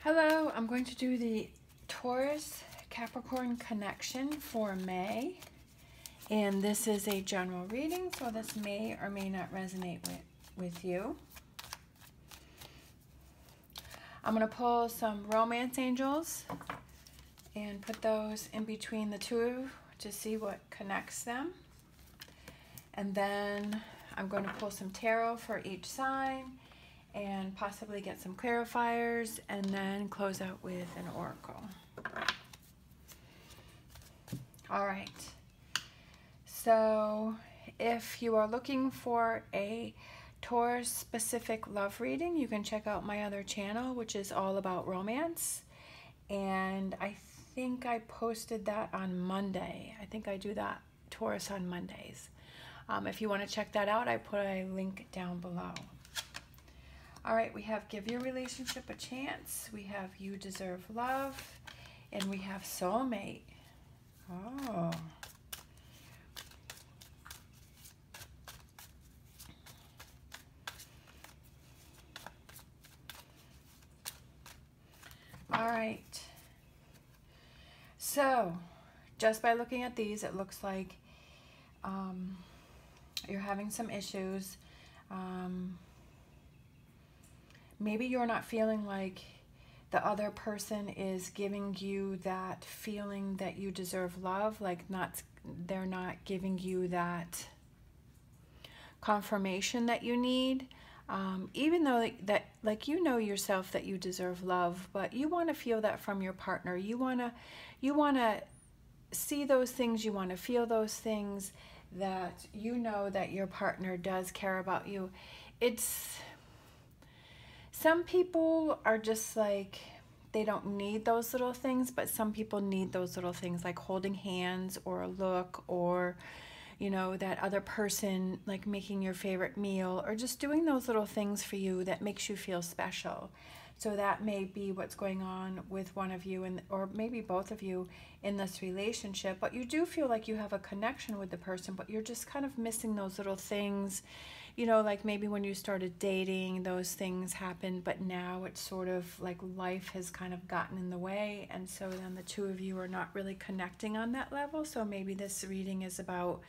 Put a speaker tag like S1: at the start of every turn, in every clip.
S1: Hello, I'm going to do the Taurus Capricorn connection for May. And this is a general reading, so this may or may not resonate with you. I'm going to pull some romance angels and put those in between the two to see what connects them. And then I'm going to pull some tarot for each sign and possibly get some clarifiers, and then close out with an oracle. All right. So if you are looking for a Taurus specific love reading, you can check out my other channel, which is all about romance. And I think I posted that on Monday. I think I do that Taurus on Mondays. If you want to check that out, I put a link down below. All right, we have Give Your Relationship a Chance. We have You Deserve Love. And we have Soulmate. Oh. All right. So, just by looking at these, it looks like you're having some issues. Maybe you're not feeling like the other person is giving you that feeling that you deserve love, like they're not giving you that confirmation that you need. Even though like you know yourself that you deserve love, but you want to feel that from your partner. You want to see those things, you want to feel those things, that you know that your partner does care about you. Some people are just like, they don't need those little things, but some people need those little things, like holding hands or a look, or you know, that other person like making your favorite meal, or just doing those little things for you that makes you feel special. So that may be what's going on with one of you, or maybe both of you in this relationship. But you do feel like you have a connection with the person, but you're just kind of missing those little things. You know, like maybe when you started dating, those things happened, but now it's sort of like life has kind of gotten in the way. And so then the two of you are not really connecting on that level. So maybe this reading is about,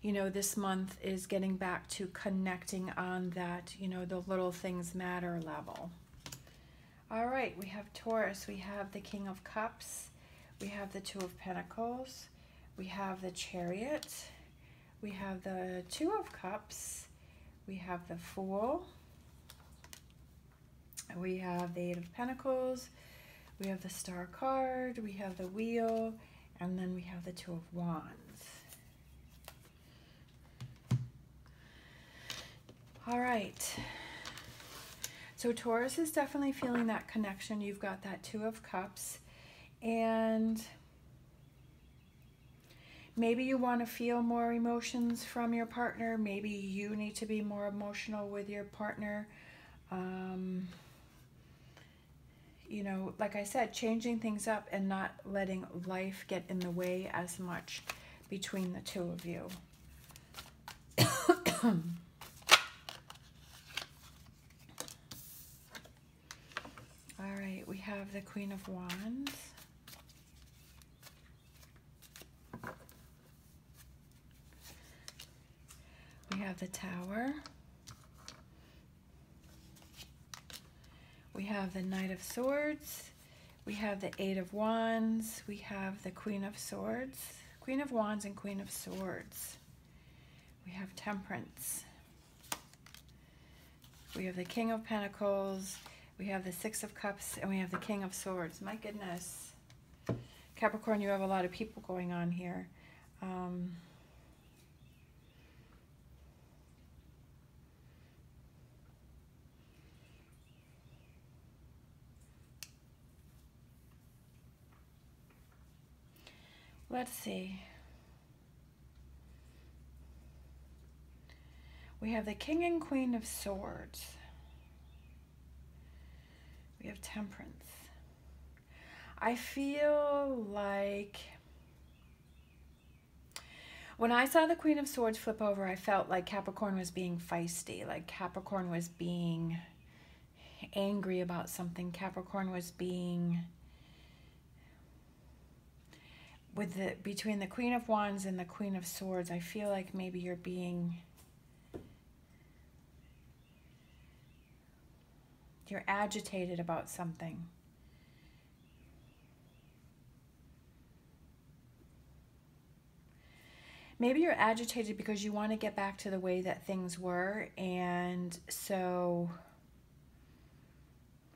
S1: you know, this month is getting back to connecting on that, you know, the little things matter level. All right, we have Taurus. We have the King of Cups. We have the Two of Pentacles. We have the Chariot. We have the Two of Cups. We have the Fool. We have the Eight of Pentacles. We have the Star card. We have the Wheel. And then we have the Two of Wands. All right. So Taurus is definitely feeling that connection. You've got that Two of Cups. And maybe you want to feel more emotions from your partner. Maybe you need to be more emotional with your partner. You know, like I said, changing things up and not letting life get in the way as much between the two of you. All right, we have the Queen of Wands. We have the Tower. We have the Knight of Swords. We have the Eight of Wands. We have the Queen of Swords. Queen of Wands and Queen of Swords. We have Temperance. We have the King of Pentacles. We have the Six of Cups, and we have the King of Swords. My goodness. Capricorn, you have a lot of people going on here. Let's see. We have the King and Queen of Swords. We have Temperance. I feel like when I saw the Queen of Swords flip over, I felt like Capricorn was being feisty, like Capricorn was being angry about something. Capricorn was being, with the, between the Queen of Wands and the Queen of Swords, I feel like maybe you're agitated about something. Maybe you're agitated because you want to get back to the way that things were, and so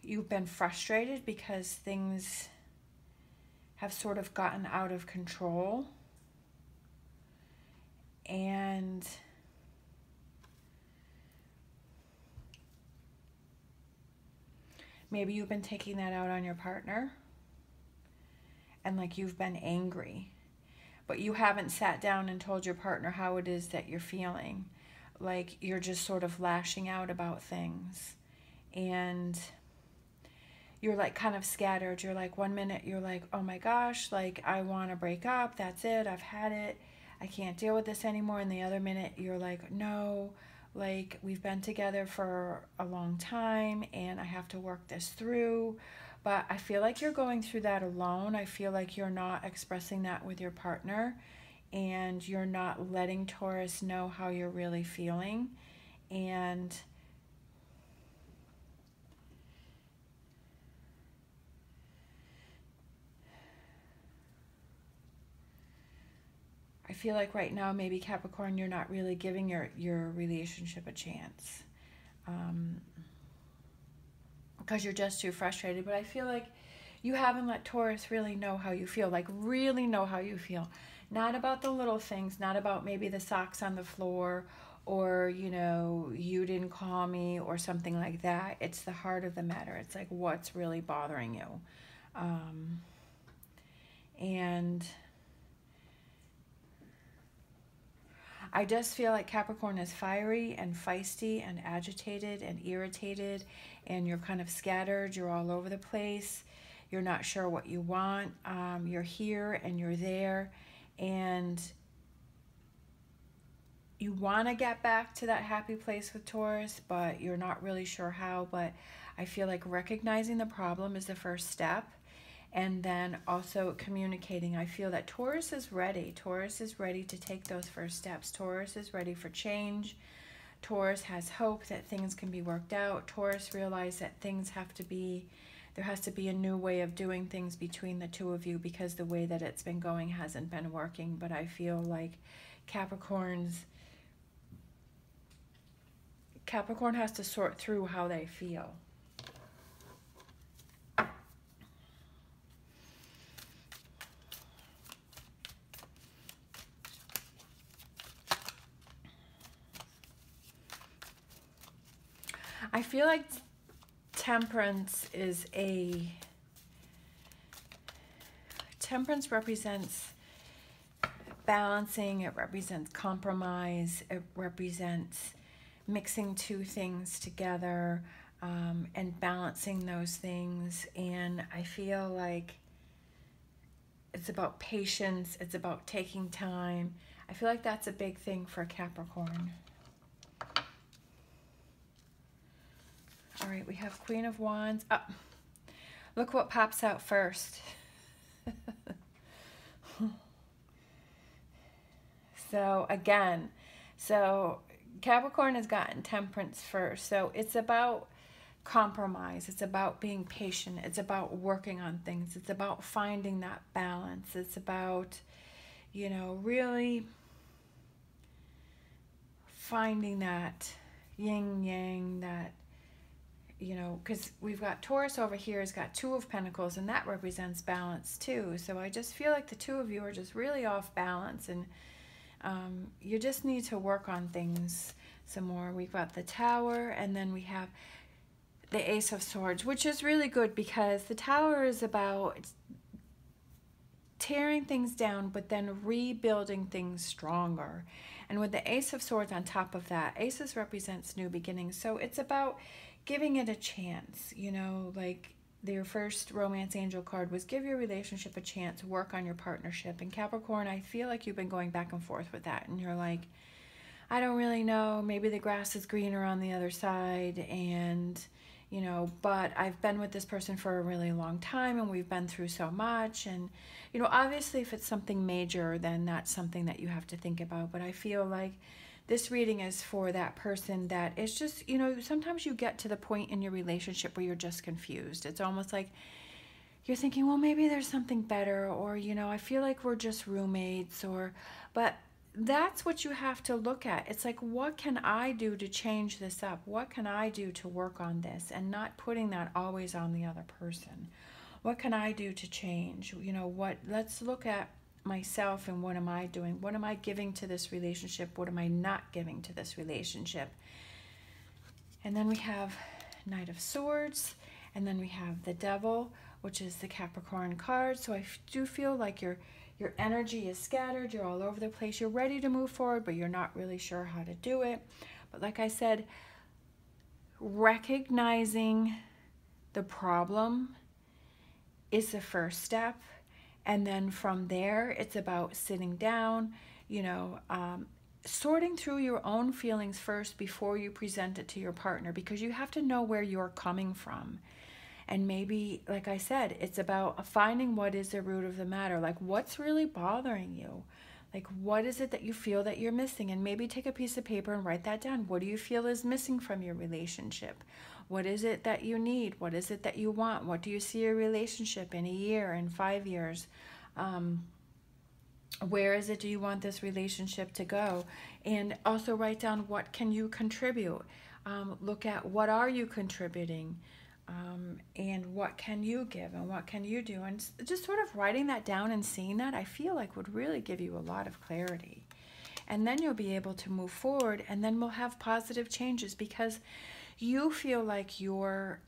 S1: you've been frustrated because things have sort of gotten out of control. And maybe you've been taking that out on your partner, and like you've been angry, but you haven't sat down and told your partner how it is that you're feeling. Like you're just sort of lashing out about things, and you're like kind of scattered. You're like, one minute you're like, oh my gosh, like I want to break up, that's it, I've had it, I can't deal with this anymore. And the other minute you're like, no, like we've been together for a long time and I have to work this through. But I feel like you're going through that alone. I feel like you're not expressing that with your partner, and you're not letting Taurus know how you're really feeling. And I feel like right now, maybe Capricorn, you're not really giving your relationship a chance. Because you're just too frustrated. But I feel like you haven't let Taurus really know how you feel, like really know how you feel. Not about the little things, not about maybe the socks on the floor, or, you know, you didn't call me or something like that. It's the heart of the matter. It's like what's really bothering you. And I just feel like Capricorn is fiery and feisty and agitated and irritated, and you're kind of scattered. You're all over the place. You're not sure what you want. You're here and you're there, and you want to get back to that happy place with Taurus, but you're not really sure how. But I feel like recognizing the problem is the first step. And then also communicating. I feel that Taurus is ready. Taurus is ready to take those first steps. Taurus is ready for change. Taurus has hope that things can be worked out. Taurus realizes that things have to be, there has to be a new way of doing things between the two of you, because the way that it's been going hasn't been working. But I feel like Capricorn has to sort through how they feel. I feel like Temperance represents balancing, it represents compromise, it represents mixing two things together, and balancing those things. And I feel like it's about patience, it's about taking time. I feel like that's a big thing for Capricorn. All right, we have Queen of Wands. Oh, look what pops out first. So again, Capricorn has gotten Temperance first. So it's about compromise. It's about being patient. It's about working on things. It's about finding that balance. It's about, you know, really finding that yin yang, that, you know, because we've got Taurus over here has got Two of Pentacles, and that represents balance too. So I just feel like the two of you are just really off balance, and you just need to work on things some more. We've got the Tower, and then we have the Ace of Swords, which is really good because the Tower is about tearing things down, but then rebuilding things stronger. And with the Ace of Swords on top of that, Aces represents new beginnings. So it's about giving it a chance, you know, like their first romance angel card was give your relationship a chance, work on your partnership. And Capricorn, I feel like you've been going back and forth with that, and you're like, I don't really know, maybe the grass is greener on the other side, and you know, but I've been with this person for a really long time and we've been through so much. And, you know, obviously if it's something major, then that's something that you have to think about. But I feel like this reading is for that person that it's just, you know, sometimes you get to the point in your relationship where you're just confused. It's almost like you're thinking, well, maybe there's something better, or, you know, I feel like we're just roommates, or, but that's what you have to look at. It's like, what can I do to change this up? What can I do to work on this? And not putting that always on the other person. What can I do to change? You know, let's look at myself and what am I doing? What am I giving to this relationship? What am I not giving to this relationship? And then we have Knight of Swords, and then we have the Devil, which is the Capricorn card. So I do feel like your energy is scattered, you're all over the place, you're ready to move forward, but you're not really sure how to do it. But like I said, recognizing the problem is the first step. And then from there, it's about sitting down, you know, sorting through your own feelings first before you present it to your partner, because you have to know where you're coming from. And maybe, like I said, it's about finding what is the root of the matter. Like, what's really bothering you? Like, what is it that you feel that you're missing? And maybe take a piece of paper and write that down. What do you feel is missing from your relationship? What is it that you need? What is it that you want? What do you see your relationship in a year, in 5 years? Where is it do you want this relationship to go? And also write down, what can you contribute? Look at what are you contributing? And what can you give and what can you do? And just sort of writing that down and seeing that, I feel like would really give you a lot of clarity. And then you'll be able to move forward, and then we'll have positive changes because you feel like you're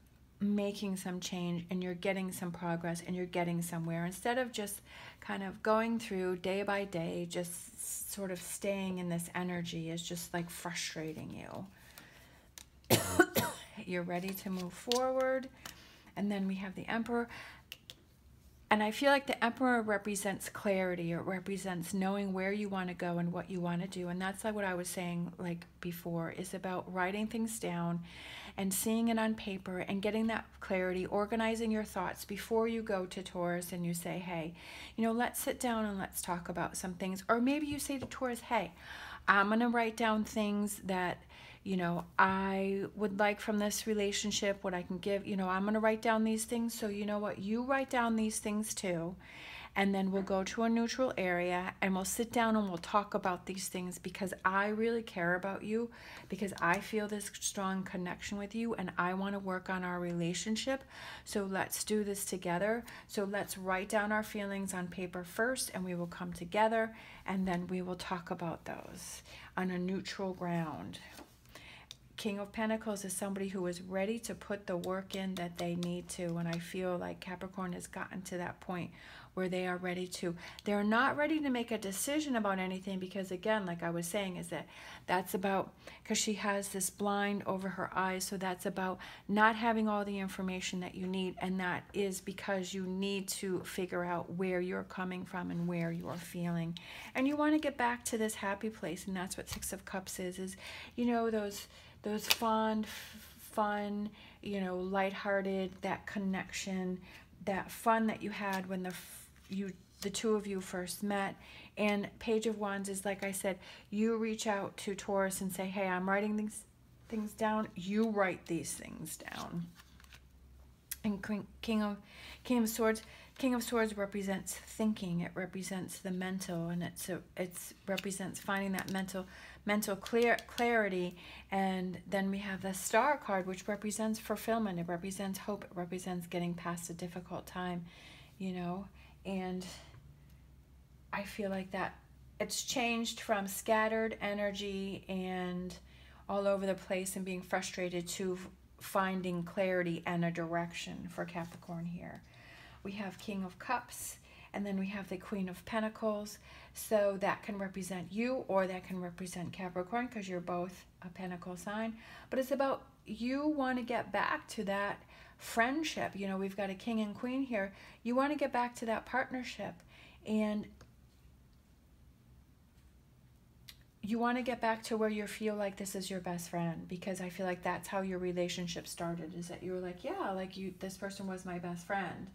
S1: making some change and you're getting some progress and you're getting somewhere, instead of just kind of going through day by day, just sort of staying in this energy is just like frustrating you. You're ready to move forward. And then we have the Emperor. And I feel like the Emperor represents clarity. It represents knowing where you want to go and what you want to do. And that's like what I was saying like before, is about writing things down and seeing it on paper and getting that clarity, organizing your thoughts before you go to Taurus and you say, hey, you know, let's sit down and let's talk about some things. Or maybe you say to Taurus, hey, I'm going to write down things that, you know, I would like from this relationship, what I can give, you know, I'm going to write down these things. So you know what, you write down these things too. And then we'll go to a neutral area and we'll sit down and we'll talk about these things, because I really care about you, because I feel this strong connection with you and I want to work on our relationship. So let's do this together. So let's write down our feelings on paper first, and we will come together and then we will talk about those on a neutral ground. King of Pentacles is somebody who is ready to put the work in that they need to. And I feel like Capricorn has gotten to that point where they are ready to. They're not ready to make a decision about anything because, again, like I was saying, is that's about, because she has this blind over her eyes. So that's about not having all the information that you need. And that is because you need to figure out where you're coming from and where you're feeling. And you want to get back to this happy place. And that's what Six of Cups is, you know, those fond, fun, you know, lighthearted, that connection, that fun that you had when the two of you first met. And Page of Wands is, like I said, you reach out to Taurus and say, hey, I'm writing these things down. You write these things down. And King of Swords. King of Swords represents thinking. It represents the mental, and it represents finding that mental clarity. And then we have the Star card, which represents fulfillment. It represents hope. It represents getting past a difficult time, you know. And I feel like that it's changed from scattered energy and all over the place and being frustrated to finding clarity and a direction for Capricorn here. We have King of Cups, and then we have the Queen of Pentacles. So that can represent you, or that can represent Capricorn, because you're both a Pentacle sign. But it's about you want to get back to that friendship. You know, we've got a King and Queen here. You want to get back to that partnership. And you want to get back to where you feel like this is your best friend, because I feel like that's how your relationship started, is that you were like, yeah, like this person was my best friend,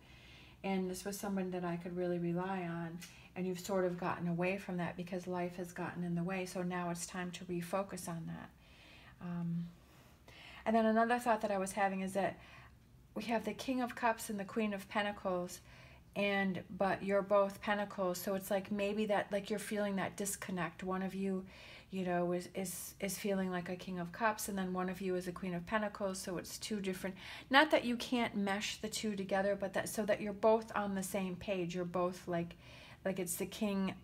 S1: and this was someone that I could really rely on. And you've sort of gotten away from that because life has gotten in the way. So now it's time to refocus on that. And then another thought that I was having is that we have the King of Cups and the Queen of Pentacles, but you're both Pentacles, so it's like maybe that, like, you're feeling that disconnect. One of you, you know, is feeling like a King of Cups, and then one of you is a Queen of Pentacles, so it's two different, not that you can't mesh the two together, but that so that you're both on the same page. You're both like it's the King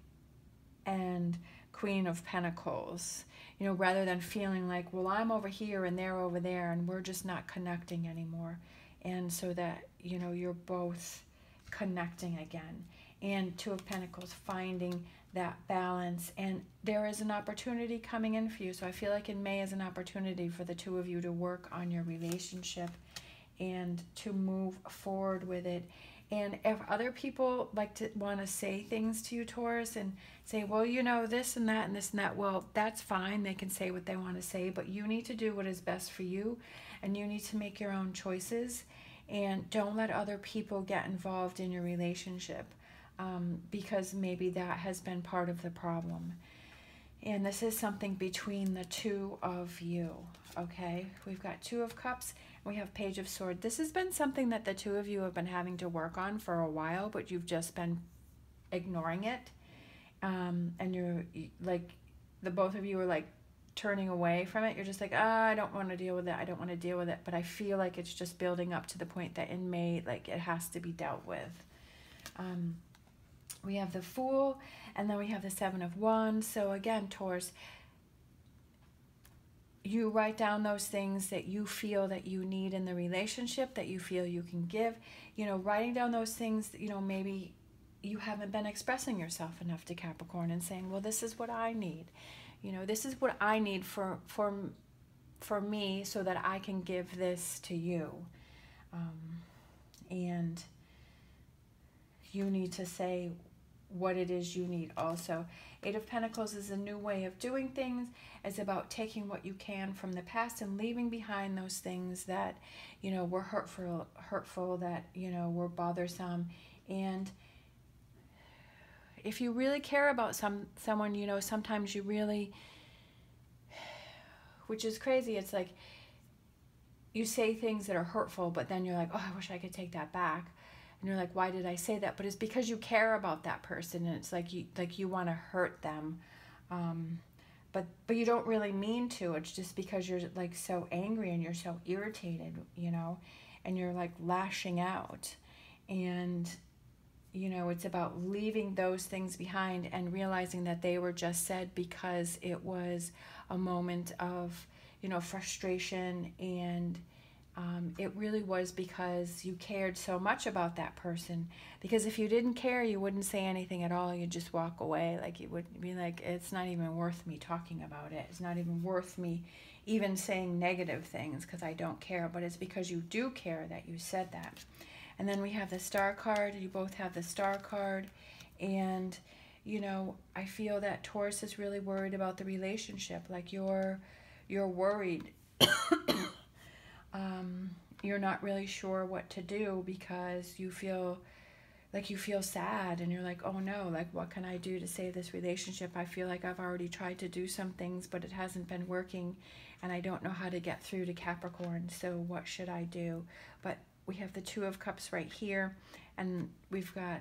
S1: and Queen of Pentacles, you know, rather than feeling like, well, I'm over here and they're over there and we're just not connecting anymore. And so that, you know, you're both connecting again. And Two of Pentacles, finding that balance. And there is an opportunity coming in for you. So I feel like in May is an opportunity for the two of you to work on your relationship and to move forward with it. And if other people like to want to say things to you, Taurus, and say, well, you know, this and that and this and that, well, that's fine. They can say what they want to say, but you need to do what is best for you, and you need to make your own choices, and don't let other people get involved in your relationship, because maybe that has been part of the problem. And this is something between the two of you, okay? We've got Two of Cups, we have Page of Swords. This has been something that the two of you have been having to work on for a while, but you've just been ignoring it. And you're like, the both of you are like turning away from it. You're just like, I don't want to deal with it. I don't want to deal with it. But I feel like it's just building up to the point that in May, like, it has to be dealt with. We have the Fool, and then we have the Seven of Wands. So again, Taurus, you write down those things that you feel that you need in the relationship, that you feel you can give. You know, writing down those things, you know, maybe you haven't been expressing yourself enough to Capricorn and saying, well, this is what I need. You know, this is what I need for me, so that I can give this to you. And you need to say what it is you need also. Eight of Pentacles is a new way of doing things. It's about taking what you can from the past and leaving behind those things that, you know, were hurtful, that, you know, were bothersome. And if you really care about someone, you know, sometimes you really, which is crazy, it's like you say things that are hurtful, but then you're like, oh, I wish I could take that back. And you're like, why did I say that? But it's because you care about that person, and it's like you want to hurt them, but you don't really mean to. It's just because you're like so angry and you're so irritated, you know, and you're like lashing out. And you know, it's about leaving those things behind and realizing that they were just said because it was a moment of, you know, frustration, and it really was because you cared so much about that person. Because if you didn't care, you wouldn't say anything at all. You'd just walk away. Like, you would be like, it's not even worth me talking about it. It's not even worth me even saying negative things because I don't care. But it's because you do care that you said that. And then we have the Star card. You both have the Star card. And, you know, I feel that Taurus is really worried about the relationship. Like, you're worried. You're not really sure what to do because you feel sad, and you're like, oh no, like, what can I do to save this relationship? I feel like I've already tried to do some things, but it hasn't been working, and I don't know how to get through to Capricorn, so what should I do? But we have the Two of Cups right here, and we've got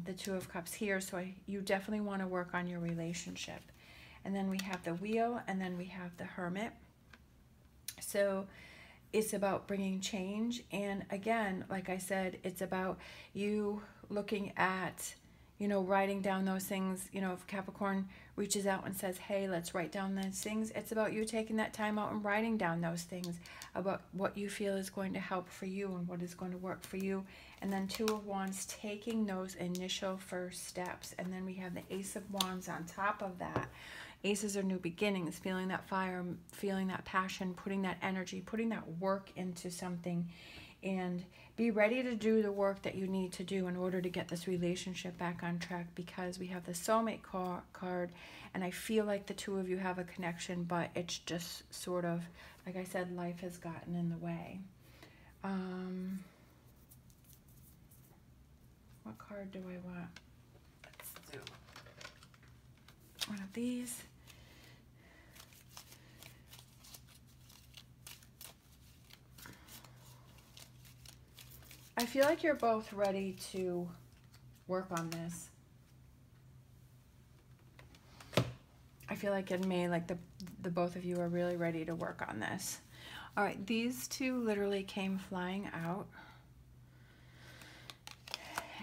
S1: the Two of Cups here, so you definitely want to work on your relationship. And then we have the Wheel, and then we have the Hermit. So it's about bringing change. And again, like I said, it's about you looking at, you know, writing down those things. You know, if Capricorn reaches out and says, hey, let's write down those things, it's about you taking that time out and writing down those things about what you feel is going to help for you and what is going to work for you. And then Two of Wands, taking those initial first steps. And then we have the Ace of Wands on top of that. Aces are new beginnings, feeling that fire, feeling that passion, putting that energy, putting that work into something, and Be ready to do the work that you need to do in order to get this relationship back on track, because we have the Soulmate card, and I feel like the two of you have a connection, but it's just sort of, like I said, life has gotten in the way. What card do I want? Let's do one of these. I feel like you're both ready to work on this. I feel like in May, like the both of you are really ready to work on this. All right, these two literally came flying out.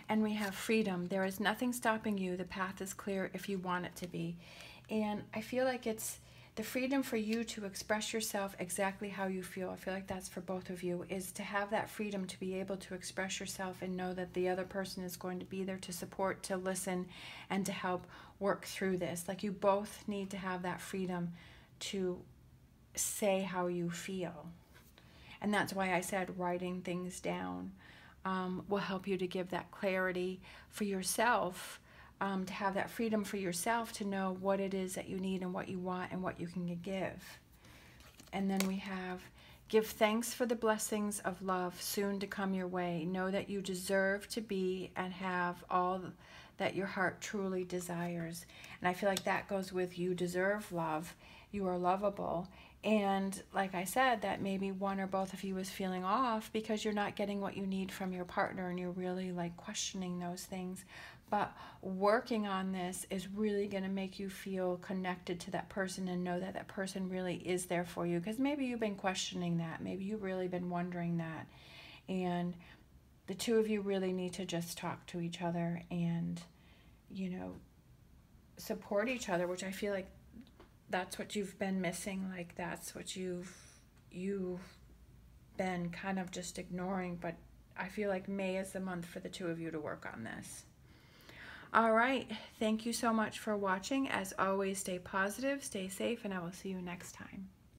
S1: And we have freedom. There is nothing stopping you. The path is clear if you want it to be. And I feel like it's the freedom for you to express yourself exactly how you feel. I feel like that's for both of you, is to have that freedom to be able to express yourself and know that the other person is going to be there to support, to listen, and to help work through this. Like, you both need to have that freedom to say how you feel. And that's why I said writing things down will help you to give that clarity for yourself, to have that freedom for yourself to know what it is that you need and what you want and what you can give. And then we have, give thanks for the blessings of love soon to come your way. Know that you deserve to be and have all that your heart truly desires. And I feel like that goes with, you deserve love. You are lovable. And like I said, that maybe one or both of you is feeling off because you're not getting what you need from your partner, and you're really like questioning those things. But working on this is really going to make you feel connected to that person and know that that person really is there for you, because maybe you've been questioning that. Maybe you've really been wondering that. And the two of you really need to just talk to each other and, you know, support each other, which I feel like that's what you've been missing. Like, that's what you've been kind of just ignoring. But I feel like May is the month for the two of you to work on this. All right. Thank you so much for watching. As always, stay positive, stay safe, and I will see you next time.